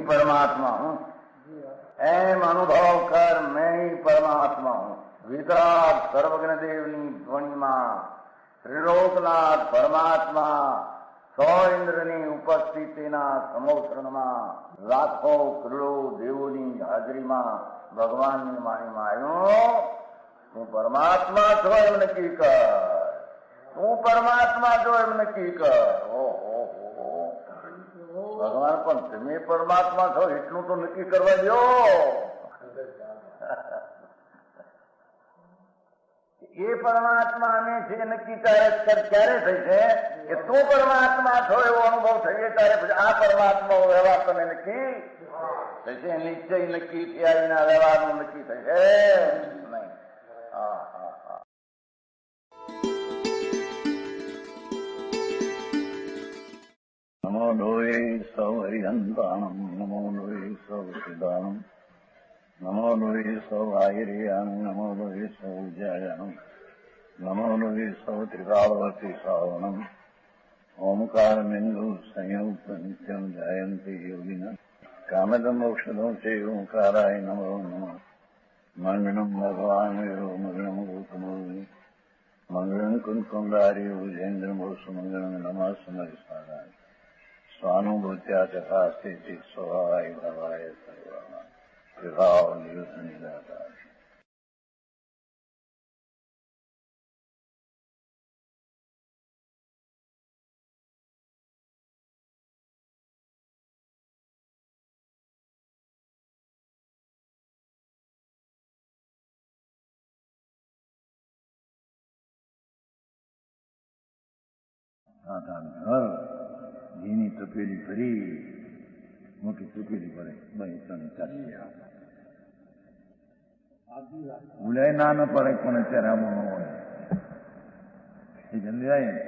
परमात्मा हूँ, एम अनुभव कर मैं ही परमात्मा हूँ। वितराग सर्वज्ञ देवनी ध्वनि में त्रिलोकनाथ परमात्मा सौ इंद्रनी उपस्थितिना समोत्रणમાં લાખો કરોડો દેવોની હાજરીમાં ભગવાનની વાણીમાં આવ્યો, તું પરમાત્મા છો એમ નક્કી કર, તું પરમાત્મા છો એમ નક્કી કર. ઓહો, ભગવાન પણ તમે પરમાત્મા છો એટલું તો નક્કી કરવા દો. એ પરમાત્માને છે નક્કી ક્યારે થઈ છે કે તું પરમાત્મા છો એવો અનુભવ થઈએ ત્યારે પછી આ પરમાત્મા વ્યવહાર તમે નક્કી થશે. નિશ્ચય નક્કી થયા વિના વ્યવહારનું નક્કી થશે નહીં. હા હા હા. નમો લોહે સૌ હરિહંતાણમ, નમો લોહે સૌ સિદ્ધાણમ, નમો લોહે સૌ આયર્યાણમ, નમો લોહે સૌ જયાણમ, નમો લોહે સૌ ત્રિકાળવતી શ્રાવણમ. ઓમકાર બિંદુ સંયુક્ત નિત્યમ જાયંતી યોગિના કામદમ ઔષધો છે ઓંકારાય નમો નમઃ. મંગળમ ભગવાન વિરો મંગળમ ગૌતમોર્મિ, મંગળમ કુંકુંડારી ભુજેન્દ્ર મોસુ, મંગળમ નમઃ સમરિસારાય સ્વાનુભૂત્યા તથા સ્થિતિ સ્વભાવાય ભવાય સર્વમાં વિભાવ નિયુદ્ધ નિરાકાર. ઘર ઘીની તપેલી ભરી મોટી તપેલી ભરે ભાઈ તને ચાલી ભૂલાય ના ન પડે પણ અત્યારે આમ ન હોય એ જલ્દી આવે ને.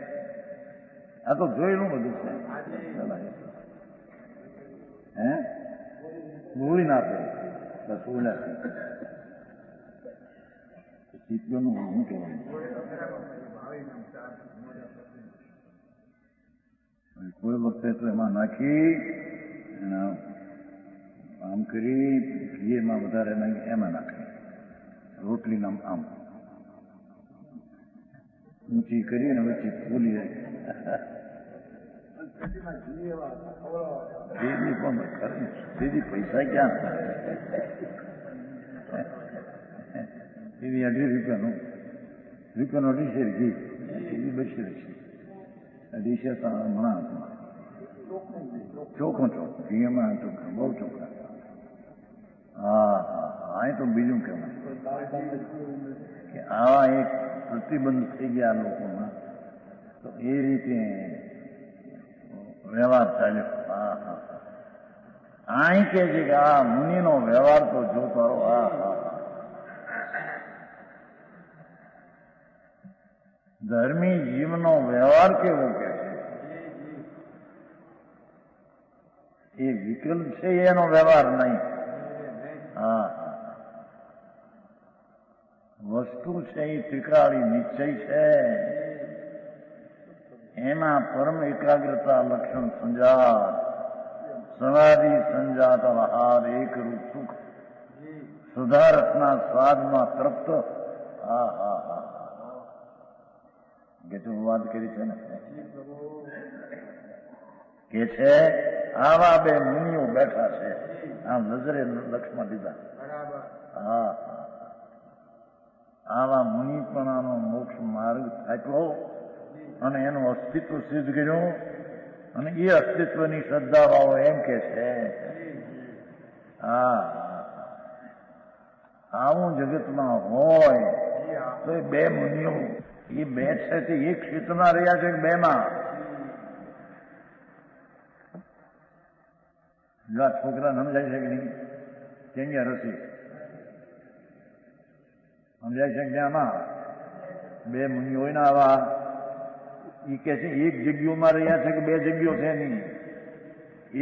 આ તો જોયેલું બધું છે. હે ભૂલી ના પડે બસ ભૂલ્યા ચીતનું શું કહેવાનું. કોઈ વખતે તો એમાં નાખી આમ કરી ઘીમાં વધારે નાખી એમાં નાખે રોટલી આમ આમ ઊંચી કરી અને વચ્ચે ફૂલી જાય. દીદી પૈસા ક્યાં દીદી 2.5 રૂપિયાનો ડીશેર ઘી દીદી 200 છે. ડીશે હમણાં ચોખ્ખું ઘીમાં ચોખ્ખા બહુ ચોખ્ખા. હા હા અહીં તો બીજું કહેવાય કે આવા એક પ્રતિબંધ થઈ ગયા લોકોમાં તો એ રીતે વ્યવહાર ચાલ્યો. હા હા અહીં કે છે કે આ મુનિનો વ્યવહાર તો જો તારો. હા હા ધર્મી જીવનો વ્યવહાર કેવો કે એ વિકલ્પ છે એનો વ્યવહાર નહીં. હા વસ્તુ છે એ ત્રિકાળી નિશ્ચય છે, એમાં પરમ એકાગ્રતા લક્ષણ સંજાત સમાધિ સંજાત આહાર એકરૂપ સુખ સુધારસના સ્વાદમાં તૃપ્ત. હા હા હા કે તું વાત કરી છે ને કે છે આવા બે મુનિઓ બેઠા છે આમ નજરે લક્ષમાં લીધા. હા આવા મુનિપણાનો મોક્ષ માર્ગ થાક્યો અને એનું અસ્તિત્વ સિદ્ધ કર્યું અને એ અસ્તિત્વની શ્રદ્ધાવાળો એમ કે છે હા આવું જગતમાં હોય તો એ બે મુનિઓ એ બે છે તે એક ક્ષેત્રમાં રહ્યા છે બે માં. છોકરા સમજાય છે કે નહીં કેમ રસી સમજાય છે કે આમાં બે મુનિ હોય ને આવા એ કે છે એક જગ્યાઓમાં રહ્યા છે કે બે જગ્યાઓ છે નહીં.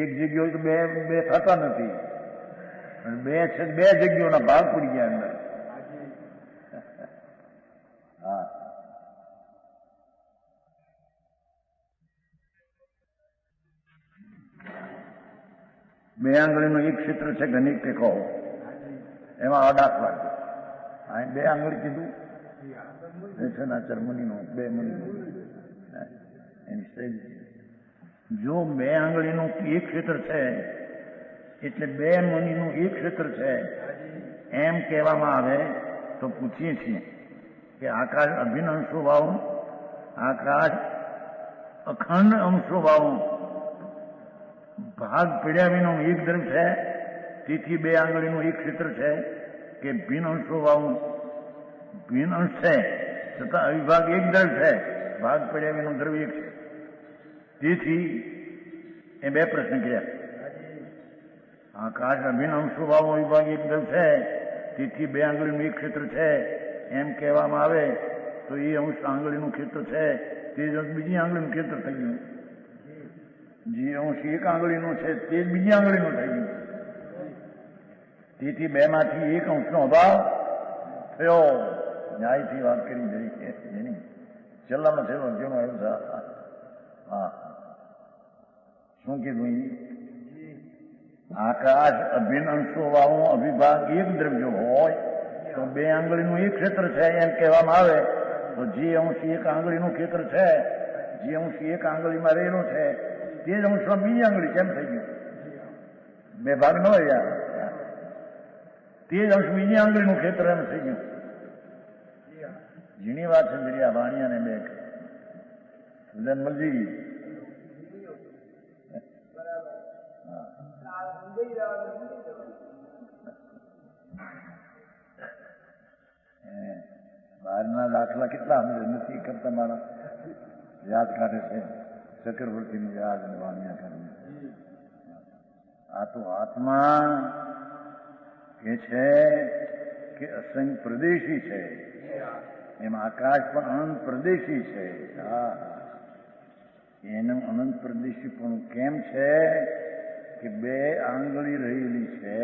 એક જગ્યા હોય તો બે થતા નથી. બે છે, બે જગ્યાઓના ભાગ પડી ગયા અંદર. હા, બે આંગળીનું એક ક્ષેત્ર છે ઘનિક કે કહો, એમાં અડાકવા છે. અહીં બે આંગળી કીધું છે ને ચરમનીનું, બે મનીનું એની શૈલી. જો બે આંગળીનું એક ક્ષેત્ર છે એટલે બે મનીનું એક ક્ષેત્ર છે એમ કહેવામાં આવે તો પૂછીએ છીએ કે આકાશ અભિન્ન અંશોભાવ, આકાશ અખંડ અંશોભાવ, ભાગ પડ્યા વિનો એક દ્રવ્ય છે, તેથી બે આંગળીનું એક ક્ષેત્ર છે, કે ભિન્ન અંશોભાવ ભિન્ન અંશ છે છતાં અવિભાગ એક દ્રવ્ય છે, ભાગ પડ્યા વિનો દ્રવ્ય એક છે. તેથી એ બે પ્રશ્ન કર્યા. આકાશ અભિન્ન અંશોભાવ વિભાગ એક દ્રવ્ય છે, તેથી બે આંગળીનું એક ક્ષેત્ર છે એમ કહેવામાં આવે તો એ અંશ આંગળીનું ક્ષેત્ર છે, તે જ અંશ બીજી આંગળીનું ક્ષેત્ર થઈ ગયું. જે અંશ એક આંગળીનું છે તે જ બીજી આંગળીનું થઈ ગયું. તેથી બે માંથી એક અંશનો અભાવ થયો. ન્યાયથી વાત કરી જઈ એની છેલ્લામાં છેલ્લો જેનો હા શું કીધું? આકાશ અભિન્ન અંશોભાવ અવિભાગ એક દ્રવ્ય હોય તો બે આંગળીનું એક ક્ષેત્ર છે એમ કહેવામાં આવે તો જે અંશ એક આંગળીનું ક્ષેત્ર છે, જે અંશ એક આંગળીમાં રહેલો છે તે જ અંશમાં બીજી આંગળી કેમ થઈ ગયું? બે ભાગ ન હોય, તે જ અંશ બીજી આંગળીનું ક્ષેત્ર એમ થઈ ગયું. ઝીણી વાત છે દરિયા વાણિયાને બે સુજનમલજી. બહારના દાખલા કેટલા નથી કરતા, મારા યાદ કાઢે છે ચક્રવર્તીનું યાદ અને વાણિયા કરીને. આ તો આત્મા કે છે કે અસંખ્ય પ્રદેશી છે, એમ આકાશ પણ અનંત પ્રદેશી છે. એનું અનંત પ્રદેશી પણ કેમ છે કે બે આંગળી રહેલી છે,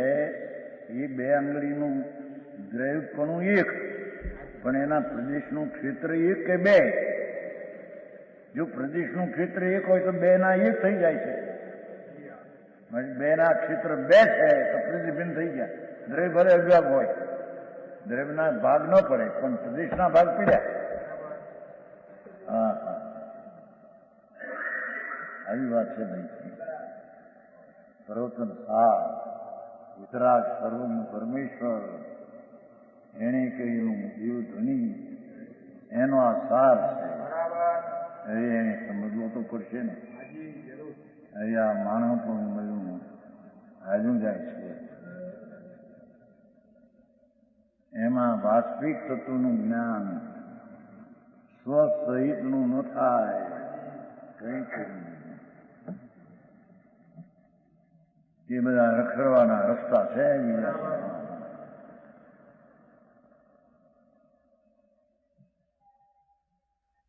એ બે આંગળીનું દ્રવ્યપણું એક, પણ એના પ્રદેશનું ક્ષેત્ર એક કે બે? જો પ્રદેશનું ક્ષેત્ર એક હોય તો બે ના એક થઈ જાય છે. બે ના ક્ષેત્ર બે છે તો પ્રદેશ ભિન્ન થઈ ગયા. દ્રવ્ય ભલે અવ્યાપ હોય, દ્રવ્યના ભાગ ન પડે પણ પ્રદેશના ભાગ પડ્યા. હા હા, આવી વાત છે ભાઈ. સર્વોત્તમ સાર વિતરાગ સર્વનું પરમેશ્વર એને કહેલું દેવ ધ્વનિ, એનો આ સાર છે. હવે એને સમજવું તો પડશે ને. અહીંયા માણસ પણ મળ્યું હાજુ જાય છે. એમાં વાસ્તવિક તત્વનું જ્ઞાન સ્વ સહિતનું ન થાય કઈ કરી. એ બધા રખડવાના રસ્તા છે.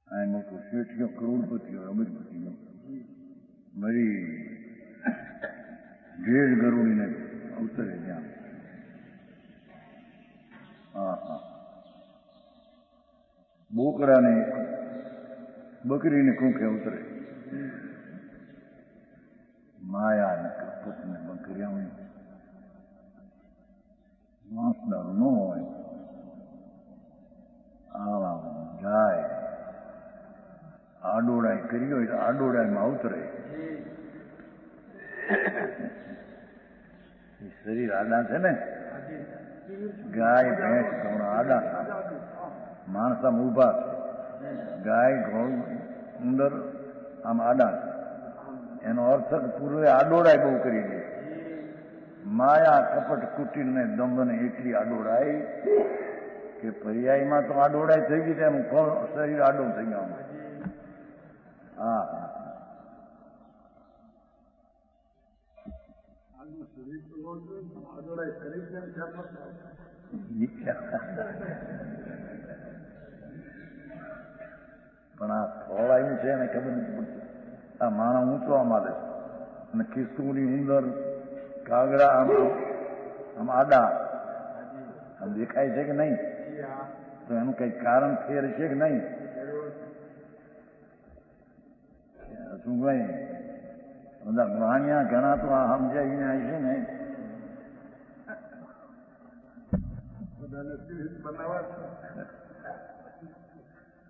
આ મોટું શેઠિયો કરોડપતિઓ અમીરપતિઓ મરી ઘેર ગરુડીને ઉતરે ત્યાં. હા હા, બોકડાને બકરીને કુંખે ઉતરે. માયા ને કપટ ને બકરિયા માંસદારું ન હોય આવા જાય. આડોડાઈ કરી હોય તો આડોડાઈમાં ઉતરે. શરીર આડા છે ને, ગાય ભેંસ ઘોડા આડા થાય, માણસામાં ઉભા છે. ગાય ઘોડ ઉંદર આમ આડા છે. એનો અર્થ પૂર્વે આડોડાઈ બહુ કરી દે. માયા કપટ કુટિલ ને દંભને એટલી આડોડાઈ કે પર્યાયમાં તો આડોડાઈ થઈ ગઈ તેમ શરીર આડું થઈ ગયું. હા હા, પણ આ ફળ આવ્યું છે એને ખબર નથી પડતી. આ માણસ ઊંચવા માંડે છે અને ખિસ્તુની ઉંદર કાગડા આમ આમ આડા આમ દેખાય છે કે નહીં? તો એનું કઈ કારણ ફેર છે કે નહીં? શું ભાઈ બધા વાણિયા ઘણા તો આ સમજાવીને આવી છે ને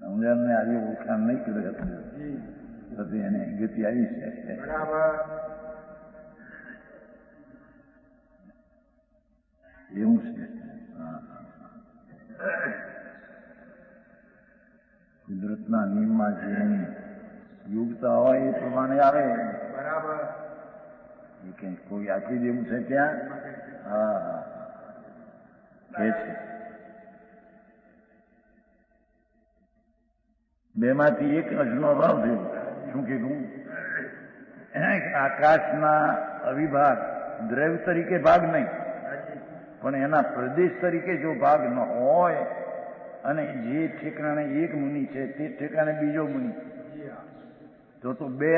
સમજણને આવી ઓળખાણ નહીં કરી હતી એને ગતિ આવી છે. એવું છે. કુદરતના નિયમમાં જે યોગતા હોય એ પ્રમાણે આવે. બરાબર. એ કઈ કોઈ આપી દેવું છે ત્યાં? હા હા કે છે. બેમાંથી એક અજનો અભાવ થયો. શું કીધું? આકાશના અવિભાગ દ્રવ્ય તરીકે ભાગ નહીં, પણ એના પ્રદેશ તરીકે જો ભાગ ન હોય અને જે ઠેકાણે એક મુનિ છે તે ઠેકાણે બીજો મુનિ, તો બે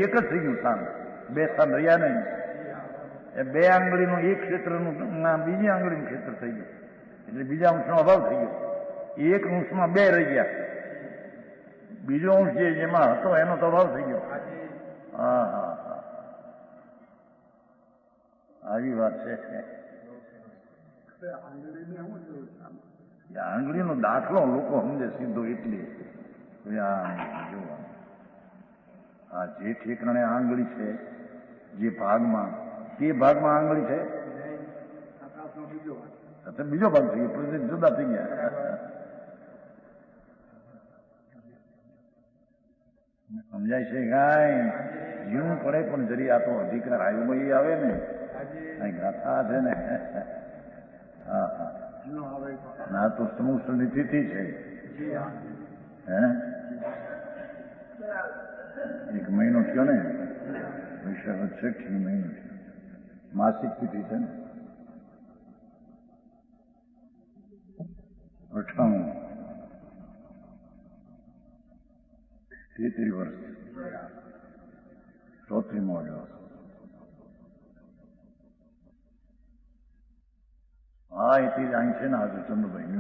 એક જ થઈ ગયું સ્થાન. બે સ્થાન રહ્યા નહીં. એ બે આંગળીનું એક ક્ષેત્રનું બીજી આંગળીનું ક્ષેત્ર થઈ ગયું, એટલે બીજા અંશનો અભાવ થઈ ગયો. એક અંશમાં બે રહી ગયા, બીજો અંશ જે જેમાં હતો એનો તો અભાવ થઈ ગયો. હા હા હા, આવી વાત છે. આંગળીનો દાખલો લોકો સમજે સીધો એટલે આ જે ઠેકાણે આંગળી છે જે ભાગમાં, તે ભાગમાં આંગળી છે બીજો ભાગ થઈ ગયો, જુદા થઈ ગયા. સમજાય છે કાંઈ? જીવવું પડે પણ જરી આ તો અધિકાર આવ્યો એ આવે ને, કઈ ગાથા છે ને. હા હા, ના તો સમૂહની તિથિ છે. હે એક મહિનો થયો ને, વૈશાખ 6 મહિનો થયો, માસિક તિથિ છે ને. 98 33 વર્ષ, 34મો દિવસ. હા એથી અહીં છે ને આજે ચંદુભાઈ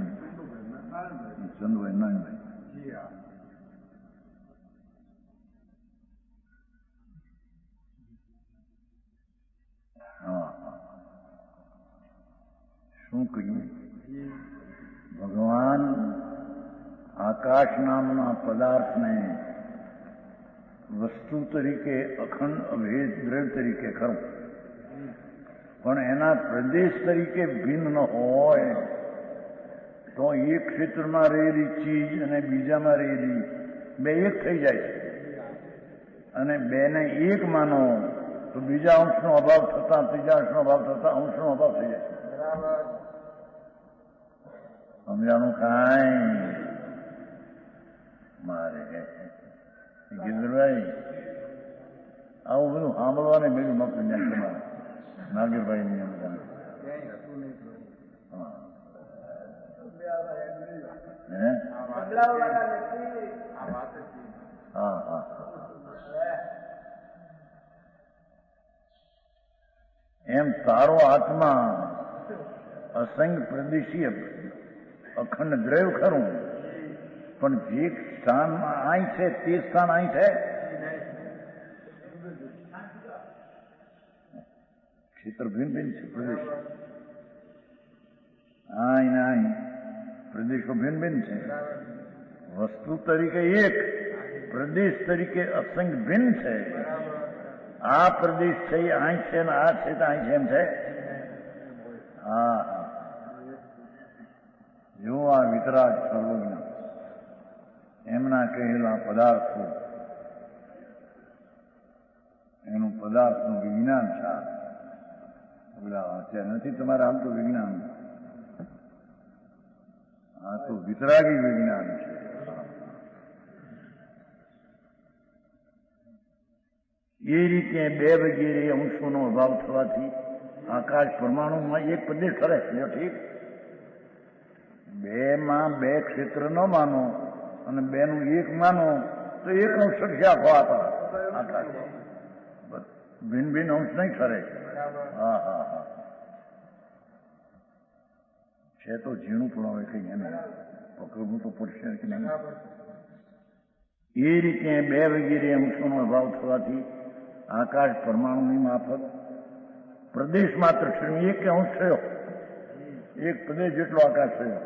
નાનભાઈ. હા શું કહ્યું? ભગવાન આકાશ નામના પદાર્થને વસ્તુ તરીકે અખંડ અભેદ દ્રવ્ય તરીકે ખરું, પણ એના પ્રદેશ તરીકે ભિન્ન ન હોય તો એક ક્ષેત્રમાં રહેલી ચીજ અને બીજામાં રહેલી બે એક થઈ જાય છે. અને બેને એક માનો તો બીજા અંશનો અભાવ થતા ત્રીજા અંશનો અભાવ થતા અંશનો અભાવ થઈ જાય છે. સમજાણું કાંઈ? મારે ગિરધરભાઈ આવું બધું સાંભળવાને મેળું નતું તમારે નાગેરભાઈ ની અંદર. હા હા, એમ તારો આત્મા અસંગ પ્રદેશીય અખંડ દ્રવ્ય ખરું, પણ જે સ્થાનમાં અહીં છે તે સ્થાન અહીં છે. ક્ષેત્ર ભિન્ન ભિન્ન છે, પ્રદેશ અહીં ને અહીં પ્રદેશો ભિન્ન ભિન્ન છે. વસ્તુ તરીકે એક, પ્રદેશ તરીકે અસંગ ભિન્ન છે. આ પ્રદેશ છે એ અહીં છે ને આ છે તો અહીં છે એમ છે. હા હા, જો આ વિતરાગ સર્વજ્ઞ એમના કહેલા પદાર્થો, એનું પદાર્થનું વિજ્ઞાન છે. અત્યારે નથી તમારે આમ તો વિજ્ઞાન, આ તો વિતરાગી વિજ્ઞાન છે. એ રીતે બે વગેરે અંશોનો અભાવ થવાથી આકાશ પરમાણુમાં એક પ્રદેશ ઠરે. ઠીક, બેમાં બે ક્ષેત્ર ન માનો અને બેનું એક માનો તો એક અંશ આખો આકાશ ભિન્ન ભિન્ન અંશ નહીં ઠરે. હા હા હા, છે તો ઝીણું પણ હવે કંઈ એને પકડવું તો પડશે કે નહીં. એ રીતે 2 વગેરે અંશોનો અભાવ થવાથી આકાશ પરમાણુની માફક પ્રદેશ માત્ર છે. 1 અંશ થયો, 1 પ્રદેશ જેટલો આકાશ થયો,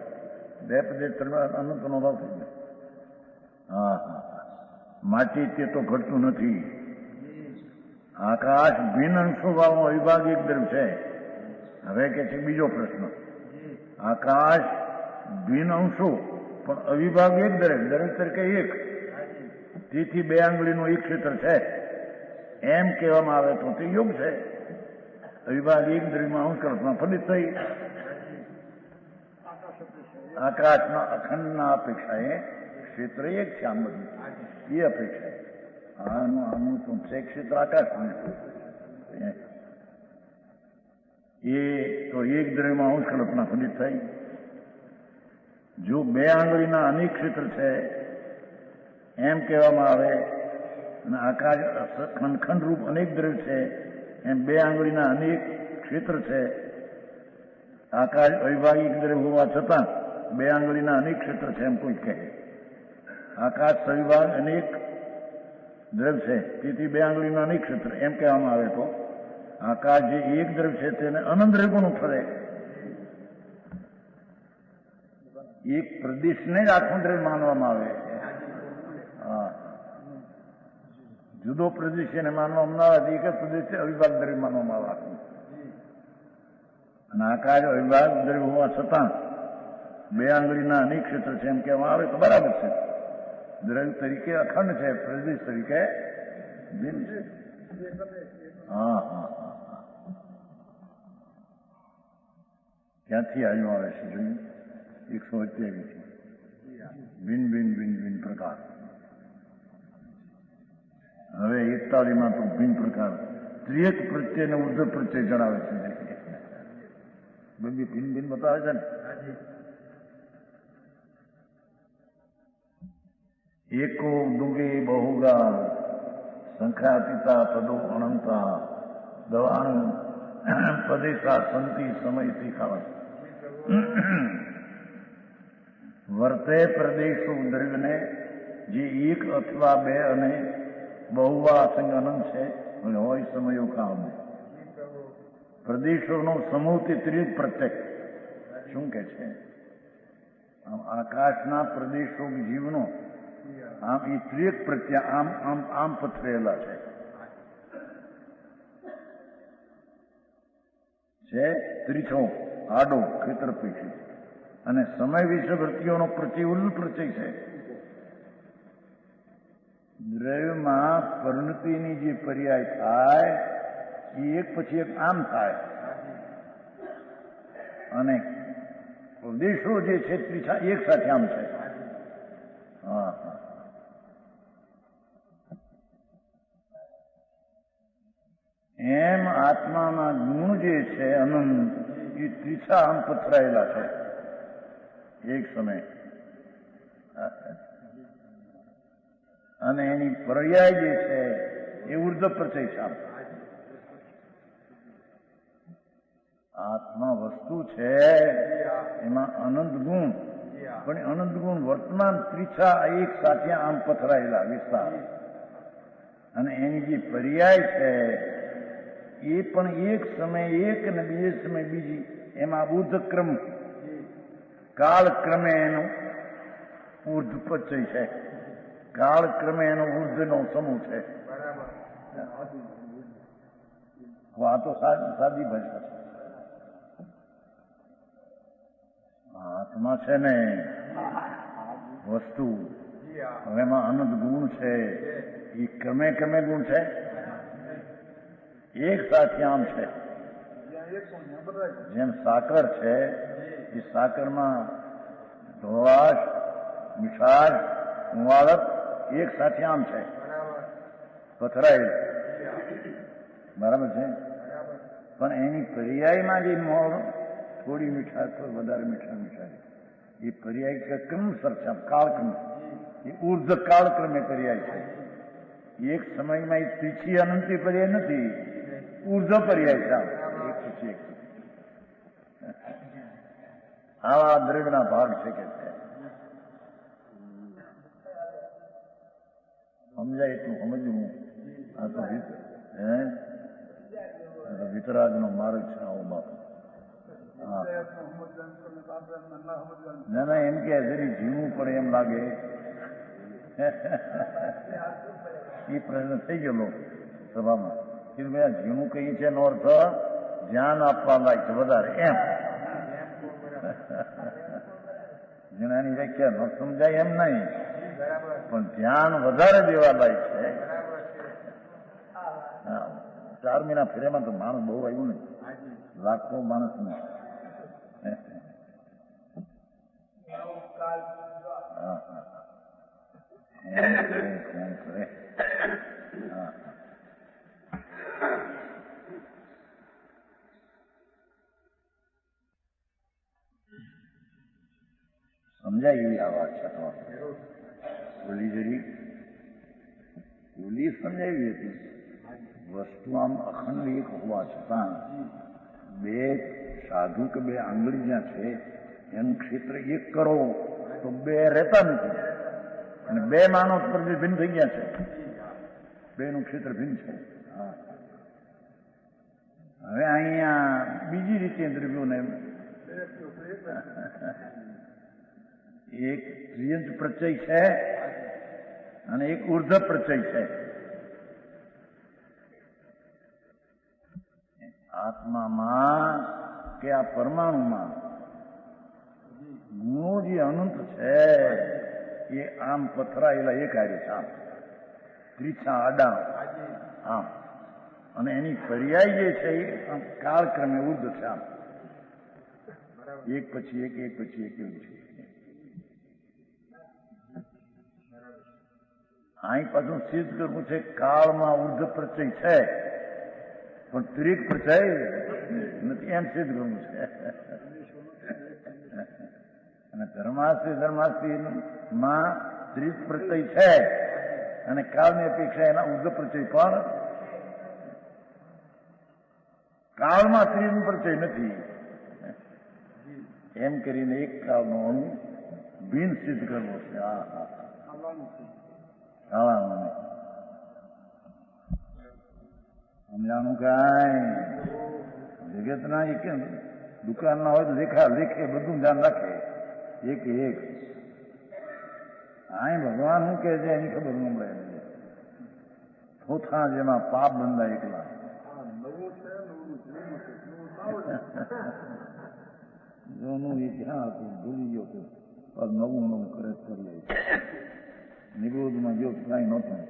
2 પ્રદેશ અનંતનો અભાવ થઈ ગયો. હા હા, માટે તે તો ઘટતું નથી. આકાશ ભિન્ન અંશો વાળો અવિભાગ એક દ્રવ્ય છે. હવે કે છે બીજો પ્રશ્ન, આકાશ ભિન્ન અંશો પણ અવિભાગ એક દ્રવ્ય તરીકે એક, તેથી 2 આંગળીનું એક ક્ષેત્ર છે એમ કહેવામાં આવે તો તે યોગ છે. અવિભાગ એક દ્રવ્યમાં અંશ કલ્પના ફલિત થઈ. આકાશના અખંડના અપેક્ષાએ ક્ષેત્ર એક છે. આમ બધું એ અપેક્ષા આનું તો છે ક્ષેત્ર આકાશનું. એ તો એક દ્રવ્યમાં અંશ કલ્પના ફલિત થઈ. જો 2 આંગળીના અનેક ક્ષેત્ર છે એમ કહેવામાં આવે અને આકાશ ખંડ રૂપ અનેક દ્રવ્ય છે એમ 2 આંગળીના અનેક ક્ષેત્ર છે. આકાશ અવિભાગિક દ્રવ્ય હોવા છતાં 2 આંગળીના અનેક ક્ષેત્ર છે એમ કોઈ કહે. આકાશ સવિભાગ અનેક દ્રવ્ય છે તેથી 2 આંગળીના અનેક ક્ષેત્ર એમ કહેવામાં આવે તો આકાશ જે એક દ્રવ્ય છે તેને અનંત દ્રવ્ય કોનું ઠરે? એક પ્રદેશને જ આખું દ્રવ્ય માનવામાં આવે. હા, જુદો પ્રદેશ એને માનવામાં ના આવે, એક જ પ્રદેશ અવિભાગ દ્રવ્ય માનવામાં આવે. અને આકાશ અવિભાગ દ્રવ્ય હોવા છતાં 2 આંગળીના અનેક ક્ષેત્ર છે એમ કહેવામાં આવે તો બરાબર છે. દ્રવ્ય તરીકે અખંડ છે, પ્રદેશ તરીકે ભિન્ન છે. હા હા હા, ક્યાંથી આવ્યું આવે છે જોયું? 128 ભિન્ન ભિન્ન ભિન્ન ભિન્ન પ્રકાર. હવે 41માં તો ભિન્ન પ્રકાર ત્રિયક પ્રત્યય અને ઉર્ધ્વ પ્રત્યય જણાવે છે. બધી ભિન્ન ભિન્ન બતાવે છે ને. એકો દુગે બહુગા સંખ્યાતીતા પદો અનંતા દવાણ પદેશા સંતિ સમય શીખાવા વર્તે પ્રદેશો દ્રવ્યને જે 1 અથવા 2 અને બહુવા અસંગ અનંત છે હોય સમયો કામ. પ્રદેશોનો સમૂહ તે ત્રિયુગ પ્રત્યક શું કે છે? આકાશના પ્રદેશો જીવનો આમ એ ત્રિયુગ પ્રત્યે આમ આમ આમ પથરેલા છે ત્રીછો આડો ક્ષેત્રપેક્ષી અને સમય વિશે વૃત્તિઓનો પ્રતિઉલ્લ પ્રત્યય છે. દ્રવ્યમાં પરિણતિની જે પર્યાય થાય એ એક પછી એક આમ થાય અને પ્રદેશો જે છે ત્રીછા એક સાથે આમ છે. હા હા, એમ આત્માના ગુણ જે છે અનંત એ ત્રીછા આમ પથરાયેલા છે એક સમય. અને એની પર્યાય જે છે એ ઉર્ધ્વ પ્રત્યય છે. આત્મા વસ્તુ છે એમાં અનંત ગુણ, પણ અનંત ગુણ વર્તમાન ત્રીછા એક સાથે આમ પથરાયેલા વિસ્તાર. અને એની જે પર્યાય છે એ પણ એક સમય એક અને બીજે સમય બીજી, એમાં ઉર્ધ્વક્રમ કાળક્રમે એનો ઉર્ધ્વ પ્રત્યય છે. કાળક્રમે એનો ઉર્ધ્વનો સમૂહ છે. આ તો સાદી ભાષા છે. આત્મા છે ને વસ્તુ, એમાં અનંત ગુણ છે. એ ક્રમે ક્રમે ગુણ છે, એક સાથે આમ છે. જેમ સાકર છે એ સાકરમાં ધોળાશ મીઠાશ ઉવાળક એક સાથે આમ છે પથરાયેલ. બરાબર છે. પણ એની પર્યાયમાં જે મોર થોડી મીઠાશ તો વધારે મીઠાશ એ પર્યાય ક્રમસર છે. કાળક્રમ એ ઉર્ધ્વ કાળક્રમે પર્યાય છે. એક સમયમાં એ ત્રીછી અનંતી પર્યાય નથી, ઉર્ધ્વ પર્યાય છે. એક પછી એક. આવા દ્રવ્યના ભાગ છે કે છે. સમજાય એટલું સમજવું. આ તો વિતરાગનો માર્ગ છે. આવો બાપુ. હા ના ના, એમ કે જરી જીવવું પડે એમ લાગે. એ પ્રશ્ન થઈ ગયેલો સભામાં. કીધું ભાઈ જીવવું કઈ છે એનો અર્થ ધ્યાન આપવા લાયક છે વધારે એમ. જીણાની વ્યાખ્યા ન સમજાય એમ નહીં, પણ ધ્યાન વધારે દેવા લાયક છે. હા, 4 મહિના ફેરેમાં તો માણસ બહુ આવ્યું ને, લાખો માણસ ને. હા હા, એમ કરે. હા, સમજાય એવી આ વાત છે. તો બોલી જરી બોલી સમજાવી હતી. વસ્તુ આમ અખંડ એક હોવા છતાં બે સાધુ કે બે આંગળી જ્યાં છે એનું ક્ષેત્ર એક કરો તો બે રહેતા નથી, અને બે માનો પરથી ભિન્ન થઈ ગયા છે. બેનું ક્ષેત્ર ભિન્ન છે. હા, હવે અહીંયા બીજી રીતે દ્રવ્યોને એક ત્રિયંત પ્રચય છે અને એક ઉર્ધ્વ પ્રચય છે. આત્મામાં કે આ પરમાણુમાં ગુણો જે અનંત છે એ આમ પથરાયેલા એક હારે છે, આમ ત્રીછા આડા આમ, અને એની પર્યાય જે છે એ કાળક્રમે ઉર્ધ્વ છે, આમ એક પછી એક પછી એક એવું છે. અહીં પાછું સિદ્ધ કરવું છે કાળમાં ઉર્ધ્વ પ્રચય છે પણ ત્રિક પ્રચય નથી, એમ સિદ્ધ કરવું છે. અને ધર્માસ્તી માં ત્રિક પ્રચય છે અને કાળની અપેક્ષા એના ઉર્ધ્વ પ્રચય પણ કાળમાં ત્રિક પ્રચય નથી. એમ કરીને એક કાળનો અણુ બિન સિદ્ધ કરવો છે. હા હા, સમજાણું કાંઈ જગતના એક દુકાનના હોય તો લેખે બધું ધ્યાન રાખે એક એક. અહીં ભગવાન શું કહે છે એની ખબર ન મળે. ચોથા જેમાં પાપ બંધાય એકલા. જોનું એ ક્યાં હતું ભૂલી ગયો હતો, નવું નવું કરે કરી લે. નિરોધમાં જો કાંઈ નહોતું.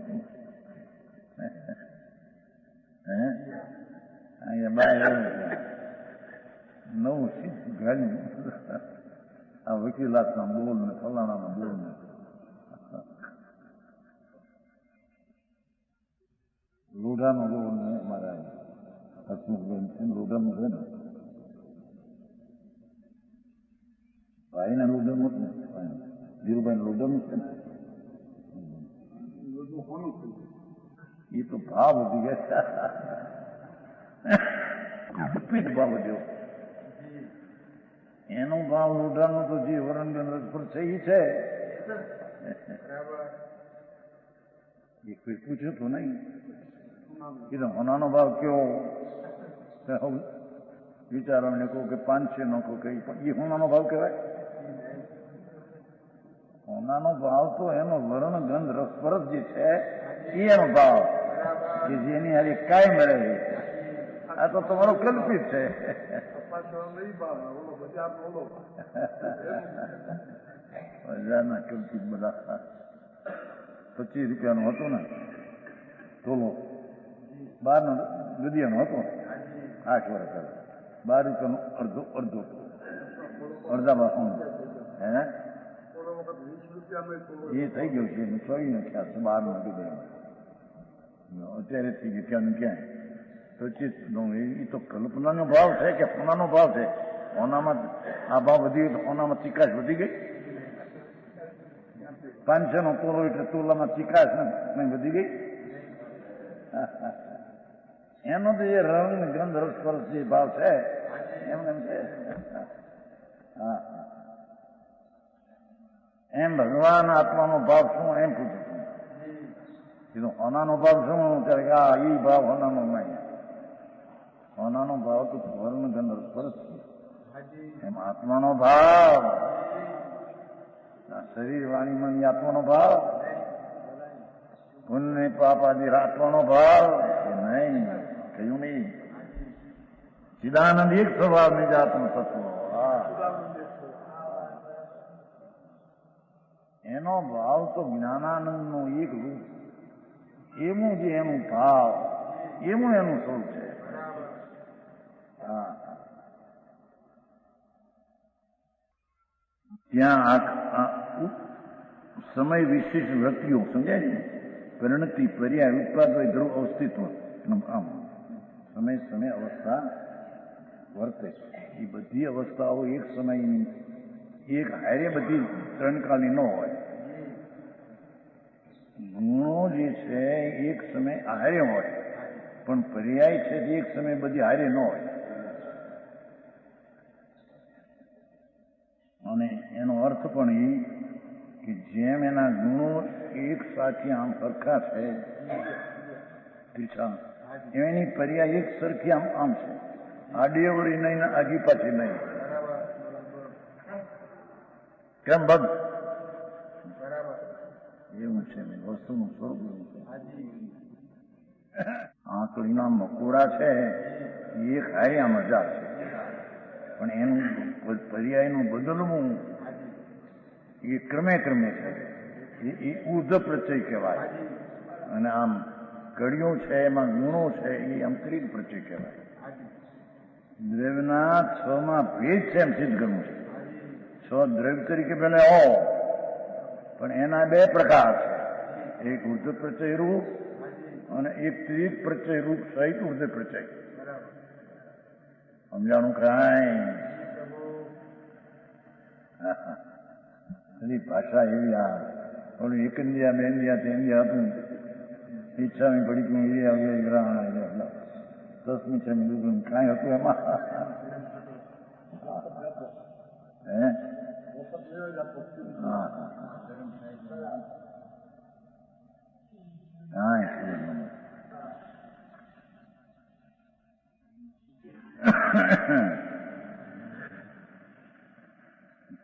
અહીંયા બાય નવું સીધું ગાડ્યું. આ વકીલાતના બોલ ને ફલાણાના બોલ ને લોઢાનો બોલ ને મારા હસમુખબેન છે ને લોઢાનું છે ને ભાઈના લોઢાનું જ ને ધીરુભાઈ લોઢાનું છે ને એ તો ભાવ વધી ગયા. ભાવ વધ્યો એનો ભાવ લોઢાનો તો જે વરણગણ રસપર છે એ છે. એ કોઈ પૂછ્યું તો નહીં કીધું હોનાનો ભાવ કયો વિચારોને કહો કે 500 નો કહો કે એ હોનાનો ભાવ કહેવાય. હોનાનો ભાવ તો એનો વર્ણ ગંધ રસપરસ જે છે એનો ભાવ કે જેની હારી કાંઈ મળે છે. આ તો તમારો કલ્પિત છે. બજારના કલ્પિત બધા 25 રૂપિયાનો હતો ને તોલો, 12 ગદિયાનો હતો 8 વર્ષ પહેલા, 12 રૂપિયાનો અડધા ભાવ હે એ થઈ ગયું છે. ચોવીનો ખ્યાલ છે 12 ગદિયાનો. અત્યારે થઈ ગયું ક્યાં ક્યાંય 25 એ તો કલ્પનાનો ભાવ છે કે સોનાનો ભાવ છે. સોનામાં આ ભાવ વધી ગયો, સોનામાં ચિકાશ વધી ગઈ. 500 નો તોલો એટલે તોલામાં ચિકાશ નહીં વધી ગઈ. એનો તો જે રંગ ગંધ રસ જે ભાવ છે એમને એમ છે. હા હા, એમ ભગવાન આત્માનો ભાવ શું એમ પૂછું છું. કીધું હોનાનો ભાવ શું? ત્યારે કે એ ભાવ હોનાનો નહીં. હોનાનો ભાવ તો વર્ણ ગંધ સ્પર્શ છે. એમ આત્માનો ભાવ, શરીર વાણી મન આત્માનો ભાવ, પુણ્ય પાપ આદિ આત્માનો ભાવ એ નહીં, કહ્યું નહીં. ચિદાનંદ એક સ્વભાવ નિજાત્મ તત્વ, એનો ભાવ તો જ્ઞાનાનંદનો એક રૂપ, એવું જે એનું ભાવ, એવું એનું સ્વરૂપ છે. ત્યાં સમય વિશેષ વૃત્તિઓ સમજાય ને, પરિણતિ, પર્યાય, ઉત્પાદ હોય ધ્રુવ અસ્તિત્વ, આમ સમય સમય અવસ્થા વર્તે. એ બધી અવસ્થાઓ એક સમયની એક હારે બધી ત્રણકાળની ન હોય. ગુણો જે છે એક સમય હારે હોય, પણ પર્યાય છે તે એક સમય બધી હારે ન હોય. અને એનો અર્થ પણ એ કે જેમ એના ગુણો એક સાથે આમ સરખા છે તીરછા, એની પર્યાય એક સરખી આમ આમ છે, આડીઅવળી નહીં ને આગી પાછી નહીં. કેમ ભગ એવું છે વસ્તુનું સ્વરૂપ એવું છે. આંકડીના મકોડા છે એ એક હાર્યા મજા છે, પણ એનું પર્યાયનું બદલવું એ ક્રમે ક્રમે છે. એ ઉર્ધ પ્રચય કહેવાય. અને આમ કડીઓ છે એમાં ગુણો છે એ અંતરિક પ્રચય કહેવાય. દ્રવ્યના છ માં ભેદ છે એમ સિદ્ધ કરવું છે. છ દ્રવ્ય તરીકે પેલા હો, પણ એના બે પ્રકાર છે. એક ઉર્ધ પ્રચય રૂપ અને એક ત્રિક પ્રચય રૂપ સહિત ઉર્ધ પ્રચય. સમજાણું કાંઈ? બધી ભાષા એવી આ ઓલું એક ઇન્ડિયા બે ઇન્ડિયા તે ઇન્ડિયા હતું. ઈચ્છા પડી તું એ ગ્રહણ દસમી છે દુગુણ કાંઈ હતું એમાં. હે હા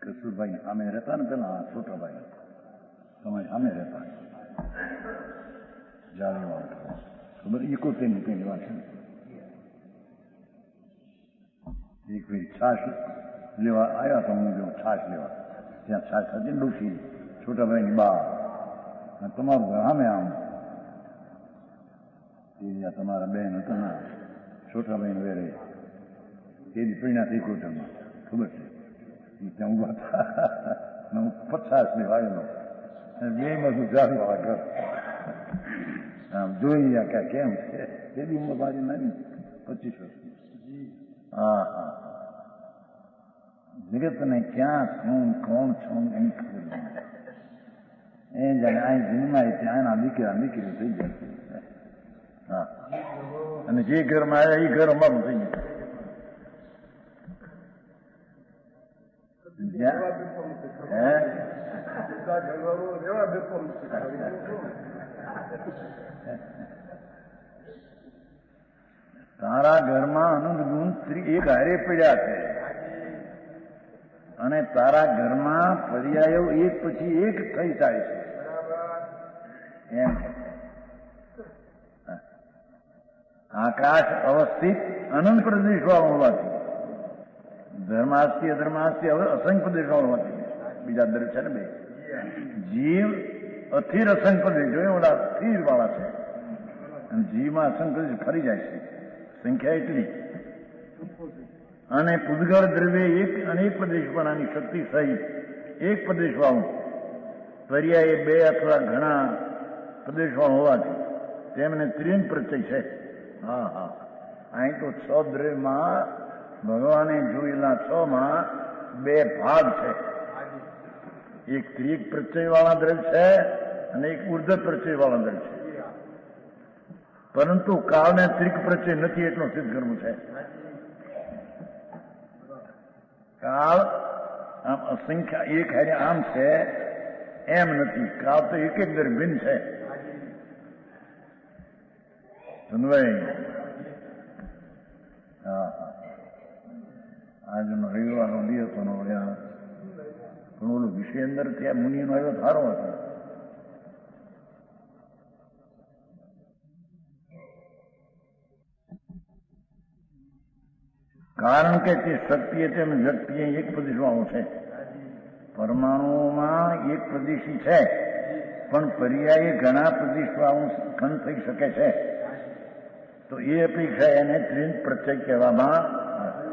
કસુરભાઈ સામે રહેતા ને પેલા છોટાભાઈ તમે સામે રહેતા જાળીમાં ખબર 71 ની કઈ વાત છે. એક ભાઈ છાશ લેવા આવ્યા તો હું જો છાશ લેવા ત્યાં છાશ હતી ને ડૂસી છોટાભાઈની બા અને તમારું ઘર સામે આમ એ તમારા બેન હતા ના છોટાભાઈ વેરે એની પીણાથી કોટરમાં ખબર છે એ ત્યાં ઉભા હતા. હું 50 લેવા આવેલો બે બધું જાળવા ઘર આમ જોઈ ક્યાં કેમ છે. એની ઉંમર મારી નાની 25 વર્ષની. હા હા જગતને ક્યાં છું કોણ છું એની ખબર નહીં. એ જાણે અહીં જન્માય ત્યાં એના દીકરા દીકરી થઈ જાય. હા અને જે ઘરમાં આવ્યા એ ઘર અમારું થઈ ગયું. તારા ઘરમાં અનંત ગુણ એક હારે પડ્યા છે અને તારા ઘરમાં પર્યાયો એક પછી એક થઈ જાય છે એમ. આકાશ અવસ્થિત અનંત પ્રદેશ વાળો હોવાથી, ધર્માસ્તી અધર્માસ્તી હવે અસંખ્ય પ્રદેશ વાળો હોવાથી બીજા દર છે ને બે જીવ અથિર અસંખ્ય પ્રદેશ જોઈએ ઓલા સ્થિર વાળા છે અને જીવમાં અસંખ્ય પ્રદેશ ફરી જાય છે. સંખ્યા એટલી અને પૂદગળ દ્રવ્ય એક અનેક પ્રદેશવાળાની શક્તિ સહિત એક પ્રદેશવાળું પર્યાય બે અથવા ઘણા પ્રદેશવાળું હોવાથી તેમને ત્રિંગ પ્રચય છે. હા હા અહીં તો 6 દ્રવ્યમાં ભગવાને જોયેલા 6 માં 2 ભાગ છે. એક ત્રિક પ્રચય વાળા દ્રવ્ય છે અને એક ઉર્ધ પ્રચય વાળા દ્રવ્ય છે. પરંતુ કાળને ત્રિક પ્રચય નથી એટલું સિદ્ધ કરવું છે. કાળ આમ અસંખ્ય એક હારે આમ છે એમ નથી. કાળ તો એક એક દર ભિન્ન છે. સુનભાઈ, હા હા, આજનો રવિવારનો દિવસ હતો પણ ઓલો વિષય અંદર થયા મુનિનો આવ્યો સારો હતો. કારણ કે તે શક્તિ તેમ વ્યક્તિ એક પ્રદેશવાળો છે. પરમાણુમાં એક પ્રદેશી છે, પણ પર્યાયે ઘણા પ્રદેશવાળો ખંડ થઈ શકે છે. તો એ અપેક્ષા એને ત્રિન પ્રત્યય કહેવામાં આવે.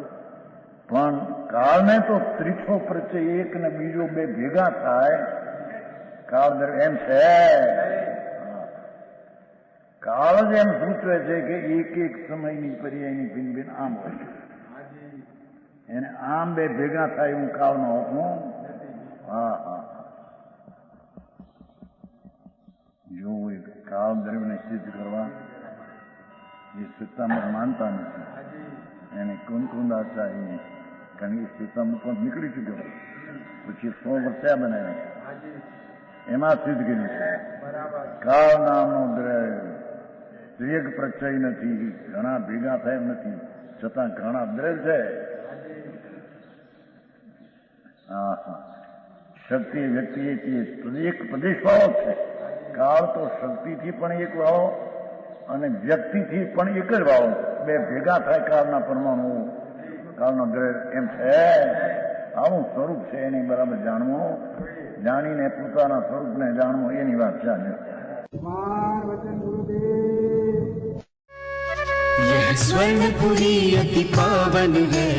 પણ કાળને તો ત્રીસો પ્રત્યય એક ને બીજો બે ભેગા થાય કાળ એમ છે. કાળ જ એમ સૂચવે છે કે એક એક સમયની પર્યાયની ભિન્ન ભિન્ન આમ હોય છે. એને આમ બે ભેગા થાય હું કાળનો હોતું. હા હા, જોવું એક કાળ દ્રવ્યને સિદ્ધ કરવા એ સત્તામાં માનતા નથી. એને કુંદાચાર્યને કારણ કે સત્તામાં પણ નીકળી ચૂક્યો, પછી 100 વર્ષે બનાવ્યા એમાં સિદ્ધ કર્યું છે. કાળ નામનો દ્રવ્ય એક પ્રત્યય નથી, ઘણા ભેગા થાય નથી, છતાં ઘણા દ્રવ્ય છે. હા હા, શક્તિ વ્યક્તિ એક પ્રદેશવાળો છે. કાળ તો શક્તિથી પણ એક વાળો અને વ્યક્તિથી પણ એક જ વાળો, બે ભેગા થાય કાળના પરમાણુ, કાળનો દ્રવ્ય એમ છે. આવું સ્વરૂપ છે, એની બરાબર જાણવું, જાણીને પોતાના સ્વરૂપને જાણવું, એની વાત ચાલે. यह स्वर्णपुरी अति पावन है।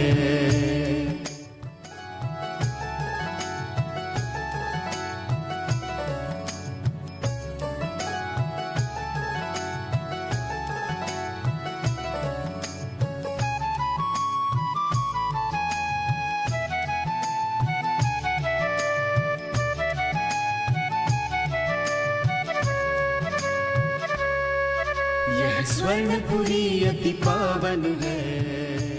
यह स्वर्णपुरी अति पावन है।